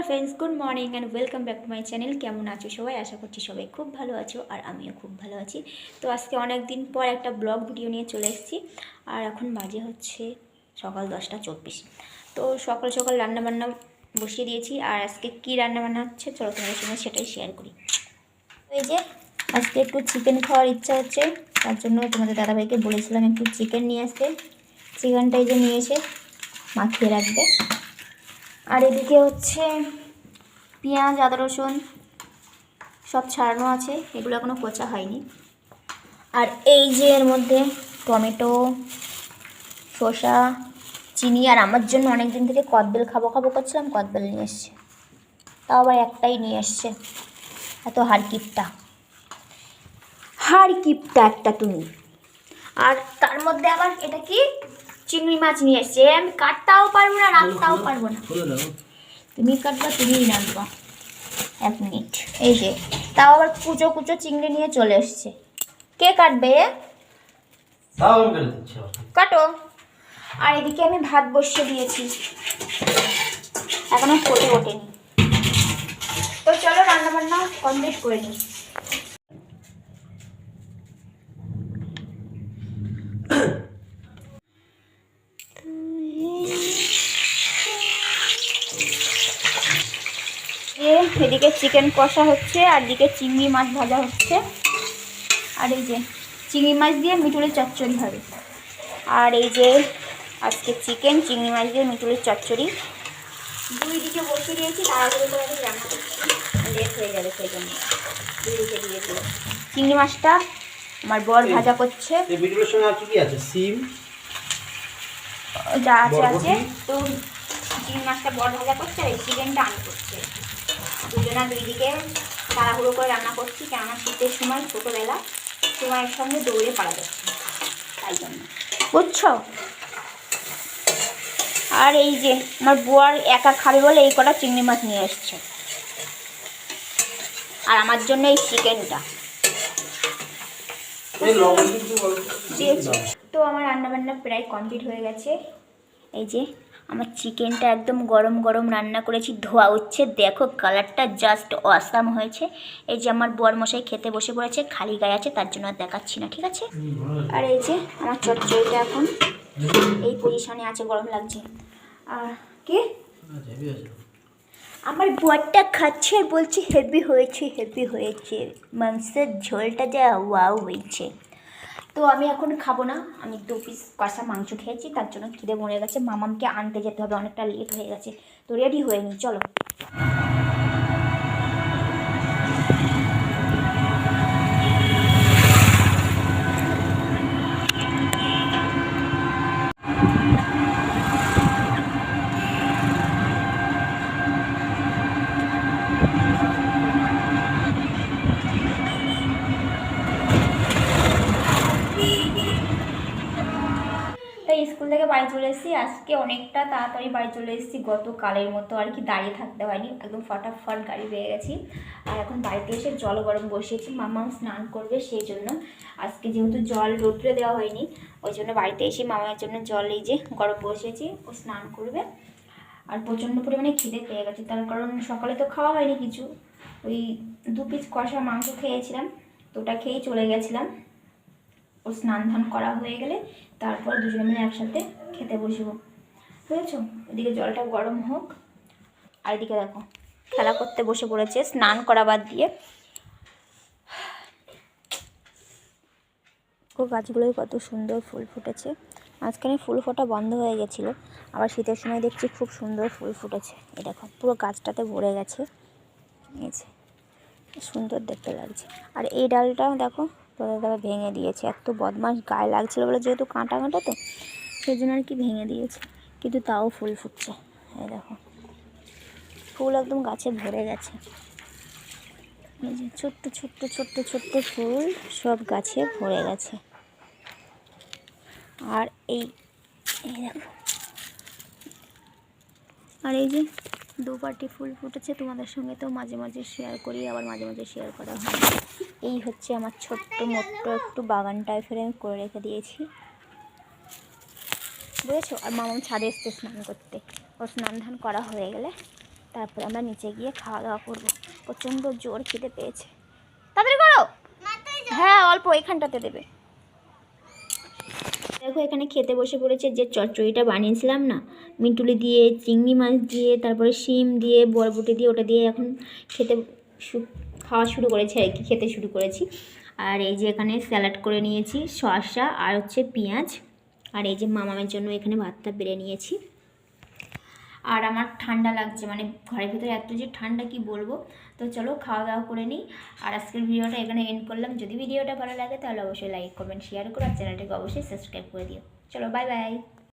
Friends, good morning and welcome back to my channel. কেমন আছো সবাই? আশা করছি সবাই খুব ভালো আছো, আর আমিও খুব ভালো আছি। তো আজকে অনেক দিন পর একটা ব্লগ ভিডিও নিয়ে চলে এসেছি। আর এখন বাজে হচ্ছে সকাল 10:24। তো সকাল সকাল রান্নাবান্না বসিয়ে দিয়েছি। আর আজকে কী রান্নাবান্না হচ্ছে চলো তোমাদের সঙ্গে সেটাই শেয়ার করি। এই যে আজকে একটু চিকেন খাওয়ার ইচ্ছা হচ্ছে, তার জন্য তোমাদের দাদাভাইকে বলেছিলাম একটু চিকেন নিয়ে আসতে। চিকেনটাই যে নিয়ে এসে মাখিয়ে রাখবে। আর এদিকে হচ্ছে পেঁয়াজ, আদা, রসুন সব ছাড়ানো আছে, এগুলো এখনও কোচা হয়নি। আর এই যে এর মধ্যে টমেটো, শসা, চিনি, আর আমার জন্য অনেক দিন থেকে কদবেল খাবো খাবো করছিলাম, কদবেল নিয়ে এসছে। তাও আবার একটাই নিয়ে এসছে, এত হাড়কিপটা একটা তুমি। আর তার মধ্যে আবার এটা কি চিংড়ি মাছ নিয়ে এসছে। আমি কাটতেও পারবো না, রাখতেও পারবো না। তুমি কাটবা, তুমিই রাখবা। 1 মিনিট। এই যে তাও আবার কুচো কুচো চিংড়ি নিয়ে চলে এসছে। কে কাটবে? কাটো। আর এদিকে আমি ভাত বসিয়ে দিয়েছি, এখনো ফোটে ওঠেনি। তো চলো রান্না বান্না কমপ্লিট করে নিই। এদিকে চিকেন কষা হচ্ছে, আর এদিকে চিংড়ি মাছ ভাজা হচ্ছে। আর এই যে চিংড়ি মাছ দিয়ে মিঠুরের চচ্চড়ি হবে। আর এই যে আজকে চিকেন, চিংড়ি মাছ দিয়ে মিঠুরের চচ্চড়ি দুই দিকে বসিয়ে দিয়েছি। তাড়াতাড়ি করে আমি রান্না করছি, লেট হয়ে যাবে, সেই জন্য দুই দিকে দিয়ে দিই। চিংড়ি মাছটা আমার বর ভাজা করছে। মিঠুরের সঙ্গে আর কি আছে? সিম যা আছে। তো চিংড়ি মাছটা বর ভাজা করছে, আর এই চিকেনটা আমি করছি। দুজনা দুই দিকে তাড়াহুড়ো করে রান্না করছি, কেননা শীতের সময় ছোটোবেলা সময়ের সঙ্গে দৌড়ে পারা যাচ্ছে, তাই জন্য, বুঝছো? আর এই যে আমার বর একা খাবে বলে এই কটা চিংড়ি মাছ নিয়ে এসছে, আর আমার জন্য এই চিকেনটা। তো আমার রান্নাবান্না প্রায় কমপ্লিট হয়ে গেছে। এই যে আমার চিকেনটা একদম গরম গরম রান্না করেছি, ধোয়া উঠছে, দেখো কালারটা জাস্ট অসাম হয়েছে। এই যে আমার বর মশাই খেতে বসে পড়েছে, খালি গায়ে আছে, তার জন্য আর দেখাচ্ছি না, ঠিক আছে? আর এই যে আমার চচ্চড়িটা এখন এই পজিশনে আছে, গরম লাগছে। আর কি আমার বরটা খাচ্ছে আর বলছে হেভি হয়েছে, হেভি হয়েছে, মাংসের ঝোলটা যা ওয়াও হয়েছে। তো আমি এখন খাবো না, আমি 2 পিস কষা মাংস খেয়েছি, তার জন্য খিদে মরে গেছে। মামামকে আনতে যেতে হবে, অনেকটা লেট হয়ে গেছে। তো রেডি হয়ে নি, চলো। তাই স্কুল থেকে বাড়ি চলে এসেছি, আজকে অনেকটা তাড়াতাড়ি বাড়ি চলে এসেছি, গতকালের মতো আর কি দাঁড়িয়ে থাকতে হয়নি, একদম ফটাফট গাড়ি পেয়ে গেছি। আর এখন বাড়িতে এসে জল গরম বসিয়েছি, মামাও স্নান করবে, সেই জন্য আজকে যেহেতু জল রোদ্রে দেওয়া হয়নি, ওই জন্য বাড়িতে এসে মামার জন্য জল এই যে গরম বসিয়েছি, ও স্নান করবে। আর প্রচণ্ড পরিমাণে খিদে পেয়ে গেছে, তার কারণ সকালে তো খাওয়া হয়নি কিছু, ওই 2 পিস কষা মাংস খেয়েছিলাম, তো ওটা খেয়েই চলে গেছিলাম। ও স্নান ধান করা হয়ে গেলে তারপর দুজনে মিলে একসাথে খেতে বসবো, বুঝেছো? এদিকে জলটা গরম হোক। আর এদিকে দেখো খেলা করতে বসে পড়েছে স্নান করা বাদ দিয়ে। ও গাছগুলোয় কত সুন্দর ফুল ফুটেছে। মাঝখানে ফুল ফোটা বন্ধ হয়ে গেছিলো, আবার শীতের সময় দেখছি খুব সুন্দর ফুল ফুটেছে। এই দেখো পুরো গাছটাতে ভরে গেছে, সুন্দর দেখতে লাগছে। আর এই ডালটা দেখো তোদের দাদা ভেঙে দিয়েছে, এত বদমাস, গায়ে লাগছিলো বলে, যেহেতু কাঁটা কাঁটা তো সেই জন্য আর কি ভেঙে দিয়েছে, কিন্তু তাও ফুল ফুটছে। এই দেখো ফুল একদম গাছে ভরে গেছে, এই যে ছোট্ট ছোট্ট ছোট্ট ছোট্ট ফুল সব গাছে ভরে গেছে। আর এই দেখো, আর এই যে 2 পাটি ফুল ফুটেছে, তোমাদের সঙ্গে তো মাঝে মাঝে শেয়ার করি, আবার মাঝে মাঝে শেয়ার করা হয়। এই হচ্ছে আমার ছোট্ট মোট্ট একটু বাগান টাইপের আমি করে রেখে দিয়েছি, বুঝেছো? আর মামাম ছাদে এসছে স্নান করতে, ও স্নান ধান করা হয়ে গেলে তারপর আমরা নিচে গিয়ে খাওয়া দাওয়া করবো। প্রচণ্ড জোর খিদে পেয়েছে। তাড়াতাড়ি করো। হ্যাঁ, অল্প এখানটাতে দেবে। দেখো এখানে খেতে বসে পড়েছে। যে চচ্চড়িটা বানিয়েছিলাম না, মিন্টুলি দিয়ে, চিংড়ি মাছ দিয়ে, তারপরে শিম দিয়ে, বরবটি দিয়ে, ওটা দিয়ে এখন খাওয়া শুরু করেছি আর কি, খেতে শুরু করেছি। আর এই যে এখানে স্যালাড করে নিয়েছি, শসা আর হচ্ছে পেঁয়াজ। আর এই যে মামামের জন্য এখানে ভাতটা বেড়ে নিয়েছি। আর আমার ঠান্ডা লাগছে, মানে ঘরের ভিতরে এত যে ঠান্ডা কি বলবো। তো চলো খাওয়া দাওয়া করে নিই। আর আজকের ভিডিওটা এখানে এন্ড করলাম। যদি ভিডিওটা ভালো লাগে তাহলে অবশ্যই লাইক, কমেন্ট, শেয়ার করো। আর চ্যানেলটাকে অবশ্যই সাবস্ক্রাইব করে দিও। চলো বাই বাই।